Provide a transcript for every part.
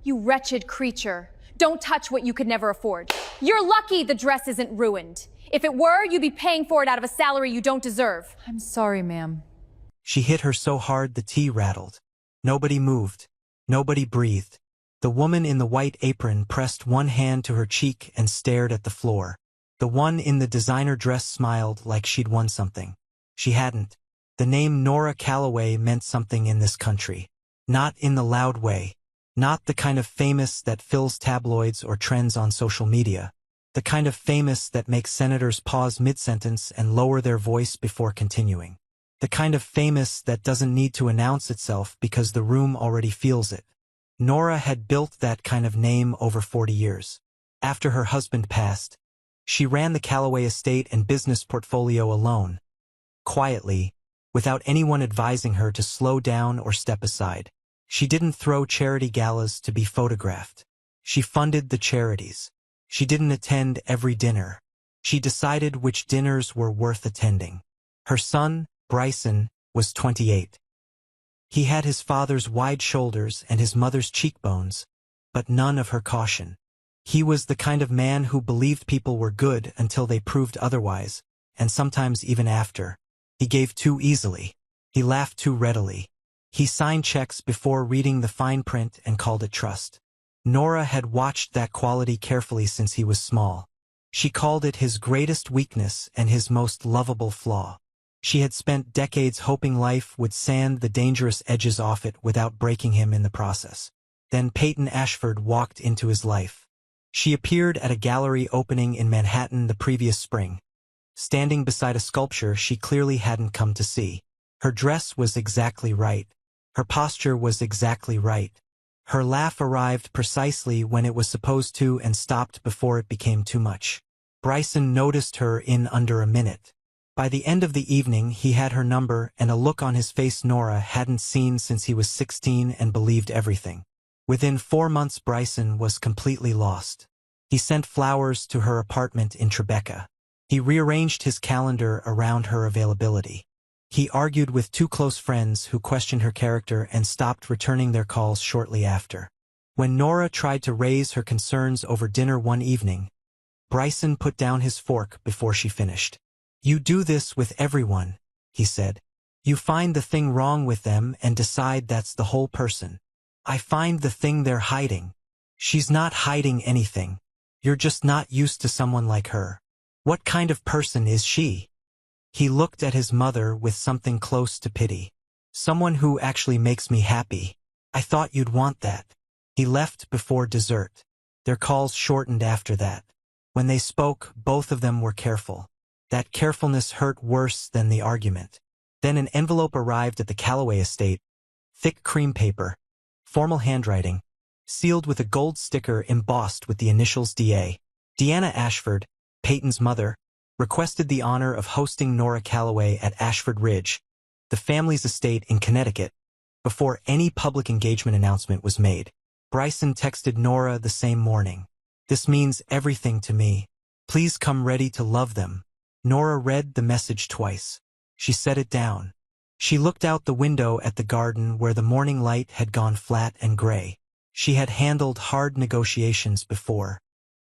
You wretched creature. Don't touch what you could never afford. You're lucky the dress isn't ruined. If it were, you'd be paying for it out of a salary you don't deserve. I'm sorry, ma'am. She hit her so hard the tea rattled. Nobody moved. Nobody breathed. The woman in the white apron pressed one hand to her cheek and stared at the floor. The one in the designer dress smiled like she'd won something. She hadn't. The name Nora Calloway meant something in this country. Not in the loud way. Not the kind of famous that fills tabloids or trends on social media. The kind of famous that makes senators pause mid-sentence and lower their voice before continuing. The kind of famous that doesn't need to announce itself because the room already feels it. Nora had built that kind of name over 40 years. After her husband passed, she ran the Calloway estate and business portfolio alone, quietly, without anyone advising her to slow down or step aside. She didn't throw charity galas to be photographed. She funded the charities. She didn't attend every dinner. She decided which dinners were worth attending. Her son, Bryson, was 28. He had his father's wide shoulders and his mother's cheekbones, but none of her caution. He was the kind of man who believed people were good until they proved otherwise, and sometimes even after. He gave too easily. He laughed too readily. He signed checks before reading the fine print and called it trust. Nora had watched that quality carefully since he was small. She called it his greatest weakness and his most lovable flaw. She had spent decades hoping life would sand the dangerous edges off it without breaking him in the process. Then Peyton Ashford walked into his life. She appeared at a gallery opening in Manhattan the previous spring. Standing beside a sculpture she clearly hadn't come to see. Her dress was exactly right. Her posture was exactly right. Her laugh arrived precisely when it was supposed to and stopped before it became too much. Bryson noticed her in under a minute. By the end of the evening he had her number and a look on his face Nora hadn't seen since he was 16 and believed everything. Within 4 months Bryson was completely lost. He sent flowers to her apartment in Tribeca. He rearranged his calendar around her availability. He argued with 2 close friends who questioned her character and stopped returning their calls shortly after. When Nora tried to raise her concerns over dinner one evening, Bryson put down his fork before she finished. "You do this with everyone," he said. "You find the thing wrong with them and decide that's the whole person. I find the thing they're hiding. She's not hiding anything. You're just not used to someone like her. What kind of person is she?" He looked at his mother with something close to pity. "Someone who actually makes me happy. I thought you'd want that." He left before dessert. Their calls shortened after that. When they spoke, both of them were careful. That carefulness hurt worse than the argument. Then an envelope arrived at the Calloway estate. Thick cream paper. Formal handwriting. Sealed with a gold sticker embossed with the initials D.A. Deanna Ashford, Peyton's mother, requested the honor of hosting Nora Calloway at Ashford Ridge, the family's estate in Connecticut, before any public engagement announcement was made. Bryson texted Nora the same morning. "This means everything to me. Please come ready to love them." Nora read the message twice. She set it down. She looked out the window at the garden where the morning light had gone flat and gray. She had handled hard negotiations before.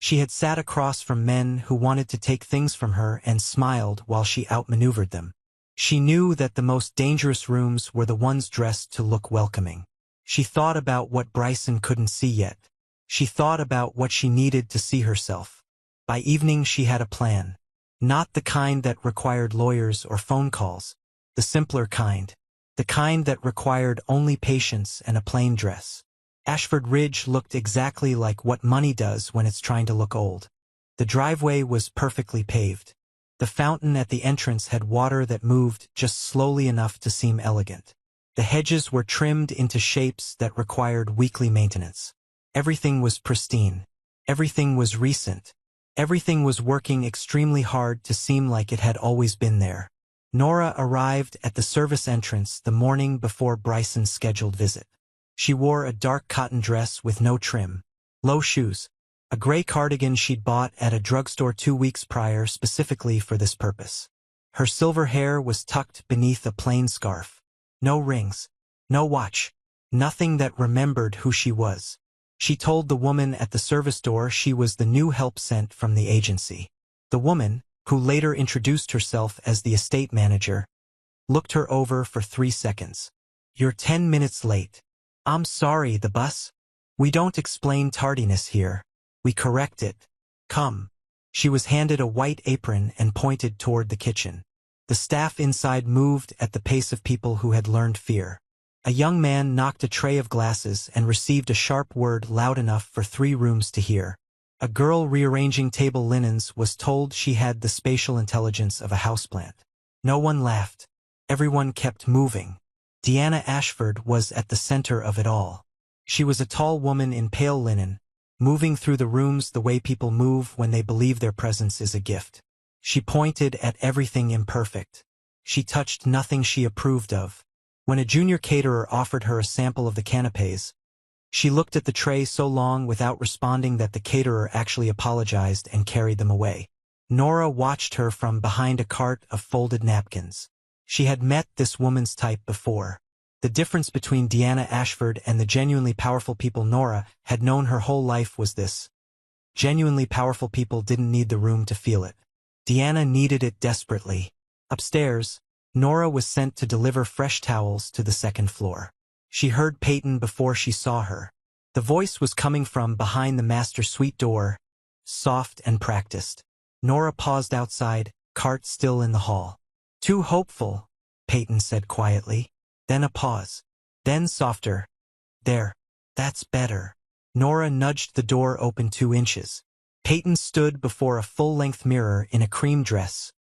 She had sat across from men who wanted to take things from her and smiled while she outmaneuvered them. She knew that the most dangerous rooms were the ones dressed to look welcoming. She thought about what Bryson couldn't see yet. She thought about what she needed to see herself. By evening she had a plan. Not the kind that required lawyers or phone calls. The simpler kind. The kind that required only patience and a plain dress. Ashford Ridge looked exactly like what money does when it's trying to look old. The driveway was perfectly paved. The fountain at the entrance had water that moved just slowly enough to seem elegant. The hedges were trimmed into shapes that required weekly maintenance. Everything was pristine. Everything was recent. Everything was working extremely hard to seem like it had always been there. Nora arrived at the service entrance the morning before Bryson's scheduled visit. She wore a dark cotton dress with no trim, low shoes, a gray cardigan she'd bought at a drugstore 2 weeks prior specifically for this purpose. Her silver hair was tucked beneath a plain scarf. No rings, no watch, nothing that remembered who she was. She told the woman at the service door she was the new help sent from the agency. The woman, who later introduced herself as the estate manager, looked her over for 3 seconds. "You're 10 minutes late." "I'm sorry, the bus?" "We don't explain tardiness here. We correct it. Come." She was handed a white apron and pointed toward the kitchen. The staff inside moved at the pace of people who had learned fear. A young man knocked a tray of glasses and received a sharp word loud enough for 3 rooms to hear. A girl rearranging table linens was told she had the spatial intelligence of a houseplant. No one laughed. Everyone kept moving. Deanna Ashford was at the center of it all. She was a tall woman in pale linen, moving through the rooms the way people move when they believe their presence is a gift. She pointed at everything imperfect. She touched nothing she approved of. When a junior caterer offered her a sample of the canapés, she looked at the tray so long without responding that the caterer actually apologized and carried them away. Nora watched her from behind a cart of folded napkins. She had met this woman's type before. The difference between Deanna Ashford and the genuinely powerful people Nora had known her whole life was this. Genuinely powerful people didn't need the room to feel it. Deanna needed it desperately. Upstairs, Nora was sent to deliver fresh towels to the 2nd floor. She heard Peyton before she saw her. The voice was coming from behind the master suite door, soft and practiced. Nora paused outside, cart still in the hall. "Too hopeful," Peyton said quietly. Then a pause. Then softer. "There. That's better." Nora nudged the door open 2 inches. Peyton stood before a full-length mirror in a cream dress,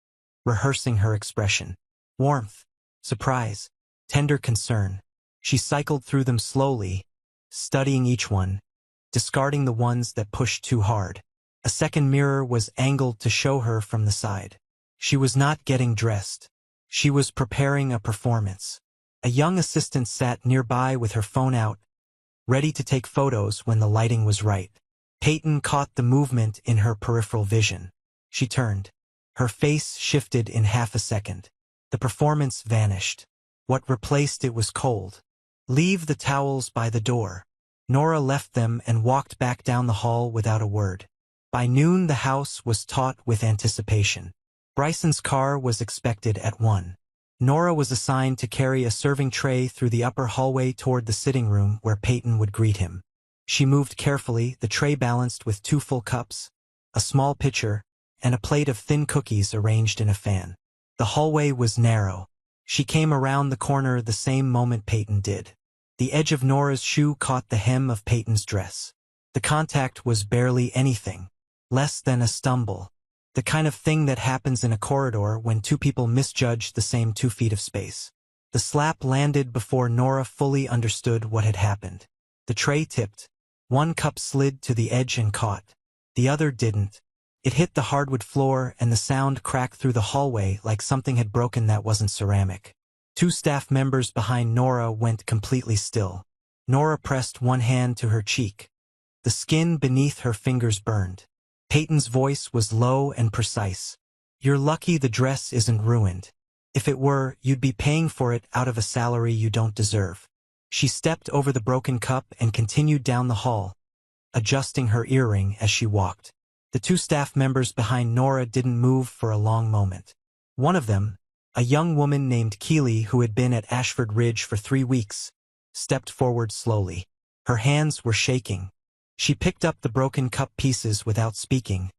rehearsing her expression. Warmth, surprise, tender concern. She cycled through them slowly, studying each one, discarding the ones that pushed too hard. A second mirror was angled to show her from the side. She was not getting dressed. She was preparing a performance. A young assistant sat nearby with her phone out, ready to take photos when the lighting was right. Peyton caught the movement in her peripheral vision. She turned. Her face shifted in half a second. The performance vanished. What replaced it was cold. "Leave the towels by the door." Nora left them and walked back down the hall without a word. By noon the house was taut with anticipation. Bryson's car was expected at 1. Nora was assigned to carry a serving tray through the upper hallway toward the sitting room where Peyton would greet him. She moved carefully, the tray balanced with 2 full cups, a small pitcher, and a plate of thin cookies arranged in a fan. The hallway was narrow. She came around the corner the same moment Peyton did. The edge of Nora's shoe caught the hem of Peyton's dress. The contact was barely anything, less than a stumble. The kind of thing that happens in a corridor when 2 people misjudge the same 2 feet of space. The slap landed before Nora fully understood what had happened. The tray tipped. 1 cup slid to the edge and caught. The other didn't. It hit the hardwood floor and the sound cracked through the hallway like something had broken that wasn't ceramic. 2 staff members behind Nora went completely still. Nora pressed 1 hand to her cheek. The skin beneath her fingers burned. Peyton's voice was low and precise. "You're lucky the dress isn't ruined. If it were, you'd be paying for it out of a salary you don't deserve." She stepped over the broken cup and continued down the hall, adjusting her earring as she walked. The 2 staff members behind Nora didn't move for a long moment. One of them, a young woman named Keeley who had been at Ashford Ridge for 3 weeks, stepped forward slowly. Her hands were shaking. She picked up the broken cup pieces without speaking,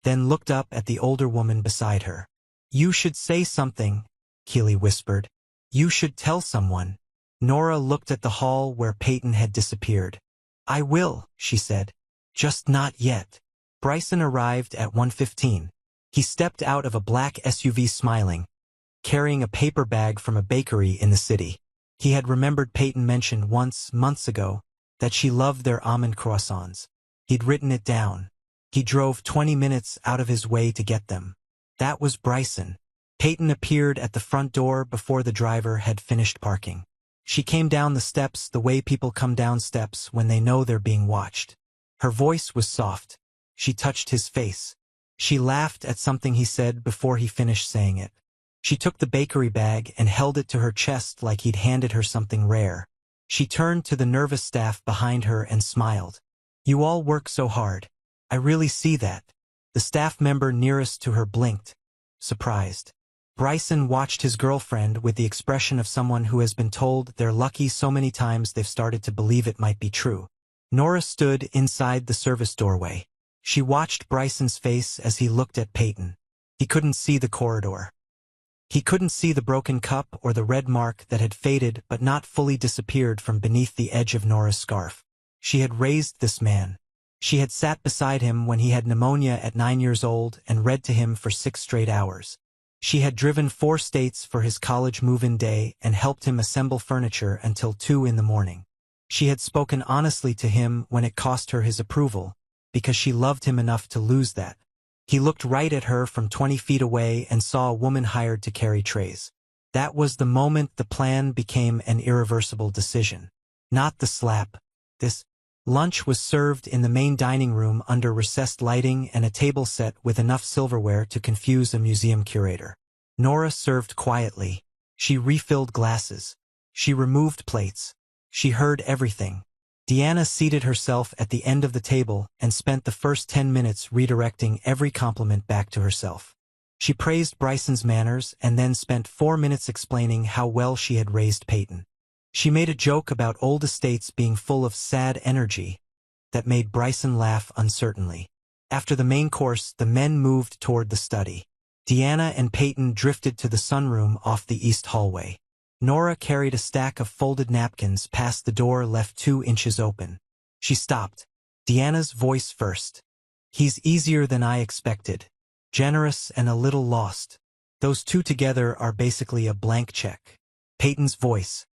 then looked up at the older woman beside her. "You should say something," Keeley whispered. "You should tell someone." Nora looked at the hall where Peyton had disappeared. "I will," she said. "Just not yet." Bryson arrived at 1:15. He stepped out of a black SUV smiling, carrying a paper bag from a bakery in the city. He had remembered Peyton mentioned once, months ago, that she loved their almond croissants. He'd written it down. He drove 20 minutes out of his way to get them. That was Bryson. Peyton appeared at the front door before the driver had finished parking. She came down the steps the way people come down steps when they know they're being watched. Her voice was soft. She touched his face. She laughed at something he said before he finished saying it. She took the bakery bag and held it to her chest like he'd handed her something rare. She turned to the nervous staff behind her and smiled. You all work so hard. I really see that. The staff member nearest to her blinked, surprised. Bryson watched his girlfriend with the expression of someone who has been told they're lucky so many times they've started to believe it might be true. Nora stood inside the service doorway. She watched Bryson's face as he looked at Peyton. He couldn't see the corridor. He couldn't see the broken cup or the red mark that had faded but not fully disappeared from beneath the edge of Nora's scarf. She had raised this man. She had sat beside him when he had pneumonia at 9 years old and read to him for 6 straight hours. She had driven 4 states for his college move-in day and helped him assemble furniture until 2 in the morning. She had spoken honestly to him when it cost her his approval, because she loved him enough to lose that. He looked right at her from 20 feet away and saw a woman hired to carry trays. That was the moment the plan became an irreversible decision. Not the slap. This lunch was served in the main dining room under recessed lighting and a table set with enough silverware to confuse a museum curator. Nora served quietly. She refilled glasses. She removed plates. She heard everything. Deanna seated herself at the end of the table and spent the first 10 minutes redirecting every compliment back to herself. She praised Bryson's manners and then spent 4 minutes explaining how well she had raised Peyton. She made a joke about old estates being full of sad energy that made Bryson laugh uncertainly. After the main course, the men moved toward the study. Deanna and Peyton drifted to the sunroom off the east hallway. Nora carried a stack of folded napkins past the door left 2 inches open. She stopped. Deanna's voice first. He's easier than I expected. Generous and a little lost. Those two together are basically a blank check. Peyton's voice.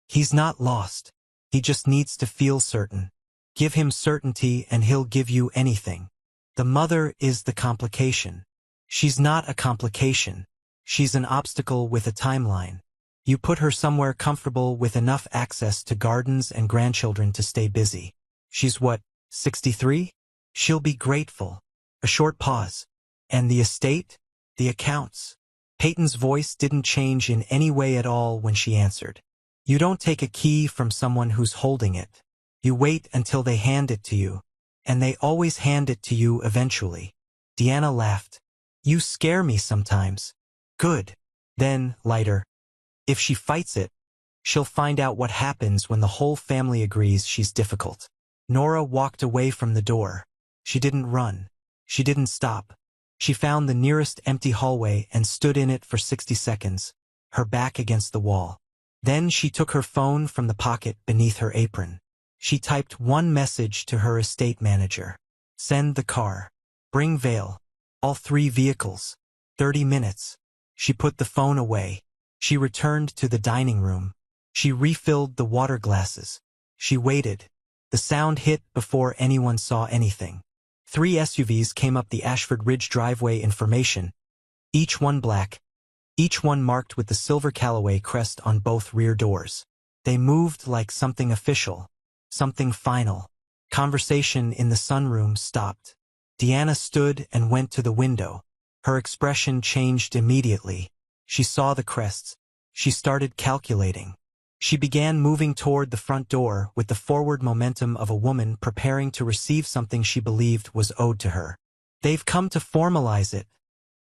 He's not lost. He just needs to feel certain. Give him certainty and he'll give you anything. The mother is the complication. She's not a complication. She's an obstacle with a timeline. You put her somewhere comfortable with enough access to gardens and grandchildren to stay busy. She's what, 63? She'll be grateful. A short pause. And the estate? The accounts? Peyton's voice didn't change in any way at all when she answered. You don't take a key from someone who's holding it. You wait until they hand it to you. And they always hand it to you eventually. Deanna laughed. You scare me sometimes. Good. Then, lighter. If she fights it, she'll find out what happens when the whole family agrees she's difficult. Nora walked away from the door. She didn't run. She didn't stop. She found the nearest empty hallway and stood in it for 60 seconds, her back against the wall. Then she took her phone from the pocket beneath her apron. She typed one message to her estate manager. Send the car. Bring Vale. All 3 vehicles. 30 minutes. She put the phone away. She returned to the dining room. She refilled the water glasses. She waited. The sound hit before anyone saw anything. 3 SUVs came up the Ashford Ridge driveway in formation, each one black, each one marked with the silver Callaway crest on both rear doors. They moved like something official, something final. Conversation in the sunroom stopped. Deanna stood and went to the window. Her expression changed immediately. She saw the crests. She started calculating. She began moving toward the front door with the forward momentum of a woman preparing to receive something she believed was owed to her. They've come to formalize it,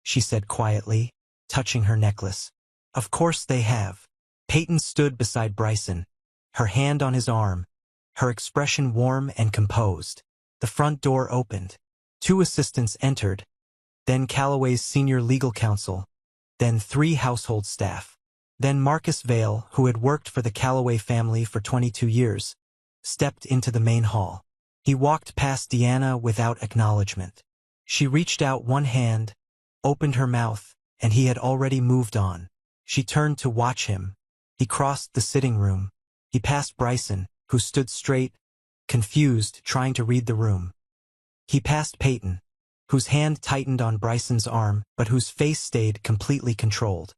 she said quietly, touching her necklace. Of course they have. Peyton stood beside Bryson, her hand on his arm, her expression warm and composed. The front door opened. 2 assistants entered, then Callaway's senior legal counsel, then 3 household staff. Then Marcus Vale, who had worked for the Callaway family for 22 years, stepped into the main hall. He walked past Deanna without acknowledgement. She reached out one hand, opened her mouth, and he had already moved on. She turned to watch him. He crossed the sitting room. He passed Bryson, who stood straight, confused, trying to read the room. He passed Peyton, whose hand tightened on Bryson's arm, but whose face stayed completely controlled.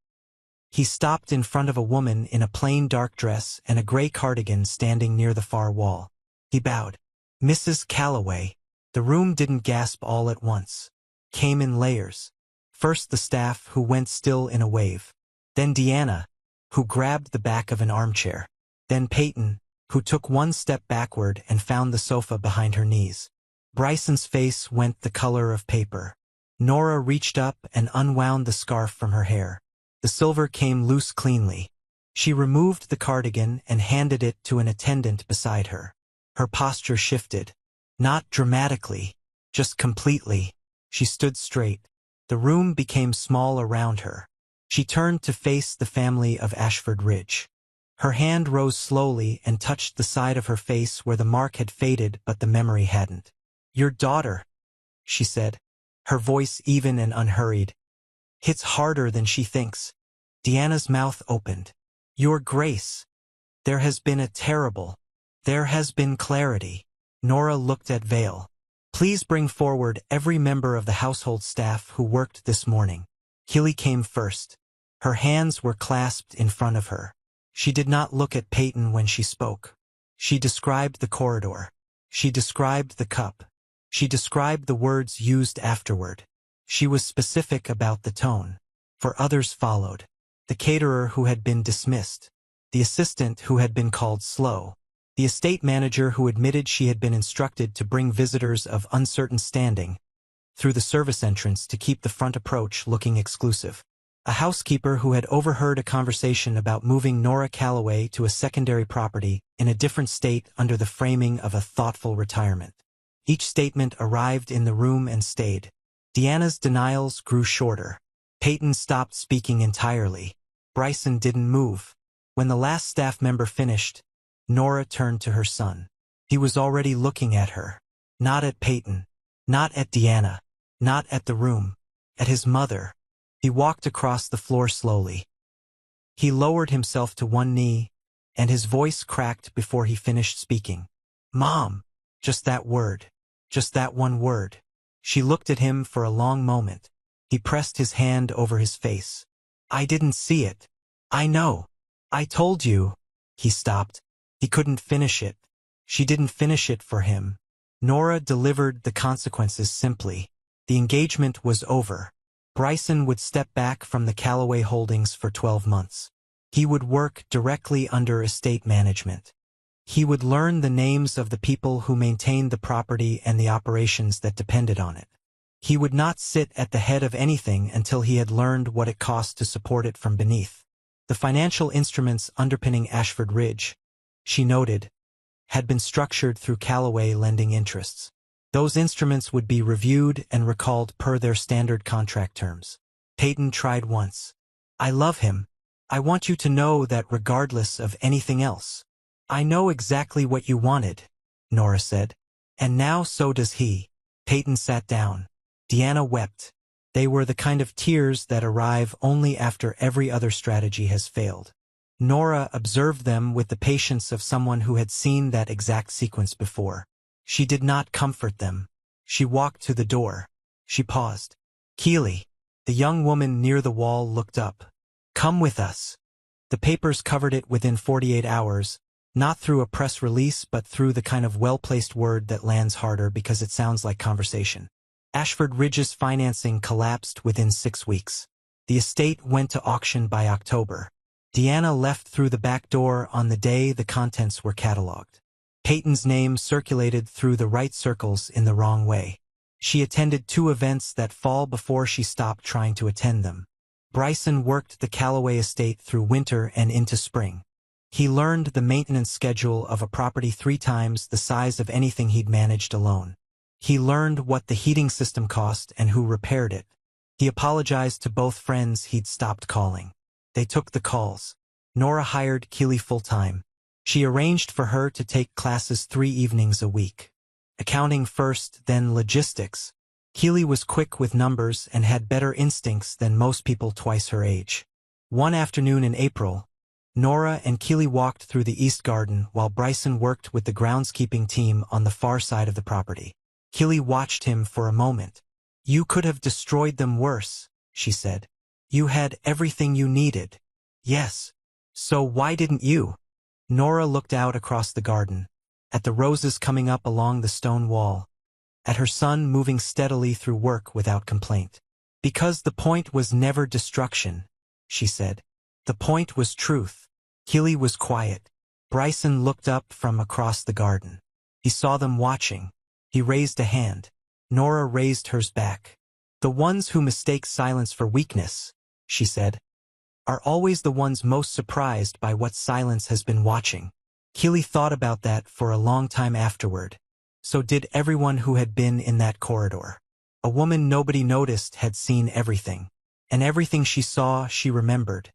He stopped in front of a woman in a plain dark dress and a gray cardigan standing near the far wall. He bowed. Mrs. Callaway. The room didn't gasp all at once. Came in layers. First the staff, who went still in a wave. Then Deanna, who grabbed the back of an armchair. Then Peyton, who took one step backward and found the sofa behind her knees. Bryson's face went the color of paper. Nora reached up and unwound the scarf from her hair. The silver came loose cleanly. She removed the cardigan and handed it to an attendant beside her. Her posture shifted. Not dramatically, just completely. She stood straight. The room became small around her. She turned to face the family of Ashford Ridge. Her hand rose slowly and touched the side of her face where the mark had faded but the memory hadn't. "Your daughter," she said, her voice even and unhurried. "Hits harder than she thinks." Deanna's mouth opened. "Your Grace. There has been clarity." Nora looked at Vale. "Please bring forward every member of the household staff who worked this morning." Keely came first. Her hands were clasped in front of her. She did not look at Peyton when she spoke. She described the corridor. She described the cup. She described the words used afterward. She was specific about the tone. For others followed. The caterer who had been dismissed. The assistant who had been called slow. The estate manager who admitted she had been instructed to bring visitors of uncertain standing through the service entrance to keep the front approach looking exclusive. A housekeeper who had overheard a conversation about moving Nora Calloway to a secondary property in a different state under the framing of a thoughtful retirement. Each statement arrived in the room and stayed. Deanna's denials grew shorter. Peyton stopped speaking entirely. Bryson didn't move. When the last staff member finished, Nora turned to her son. He was already looking at her. Not at Peyton. Not at Deanna. Not at the room. At his mother. He walked across the floor slowly. He lowered himself to one knee, and his voice cracked before he finished speaking. "Mom!" Just that word. Just that one word. She looked at him for a long moment. He pressed his hand over his face. "I didn't see it. I know. I told you." He stopped. He couldn't finish it. She didn't finish it for him. Nora delivered the consequences simply. The engagement was over. Bryson would step back from the Calloway holdings for 12 months. He would work directly under estate management. He would learn the names of the people who maintained the property and the operations that depended on it. He would not sit at the head of anything until he had learned what it cost to support it from beneath. The financial instruments underpinning Ashford Ridge, she noted, had been structured through Calloway lending interests. Those instruments would be reviewed and recalled per their standard contract terms. Peyton tried once. "I love him. I want you to know that regardless of anything else." "I know exactly what you wanted," Nora said. "And now so does he." Peyton sat down. Deanna wept. They were the kind of tears that arrive only after every other strategy has failed. Nora observed them with the patience of someone who had seen that exact sequence before. She did not comfort them. She walked to the door. She paused. "Keely." The young woman near the wall looked up. "Come with us." The papers covered it within 48 hours, not through a press release but through the kind of well-placed word that lands harder because it sounds like conversation. Ashford Ridge's financing collapsed within 6 weeks. The estate went to auction by October. Deanna left through the back door on the day the contents were catalogued. Peyton's name circulated through the right circles in the wrong way. She attended 2 events that fall before she stopped trying to attend them. Bryson worked the Calloway estate through winter and into spring. He learned the maintenance schedule of a property 3 times the size of anything he'd managed alone. He learned what the heating system cost and who repaired it. He apologized to both friends he'd stopped calling. They took the calls. Nora hired Keely full-time. She arranged for her to take classes 3 evenings a week. Accounting first, then logistics. Keely was quick with numbers and had better instincts than most people twice her age. One afternoon in April, Nora and Keely walked through the East Garden while Bryson worked with the groundskeeping team on the far side of the property. Keely watched him for a moment. "You could have destroyed them worse," she said. "You had everything you needed." "Yes. So why didn't you?" Nora looked out across the garden, at the roses coming up along the stone wall, at her son moving steadily through work without complaint. "Because the point was never destruction," she said. "The point was truth." Keely was quiet. Bryson looked up from across the garden. He saw them watching. He raised a hand. Nora raised hers back. The ones who mistake silence for weakness, she said, are always the ones most surprised by what silence has been watching. Keely thought about that for a long time afterward. So did everyone who had been in that corridor. A woman nobody noticed had seen everything. And everything she saw, she remembered.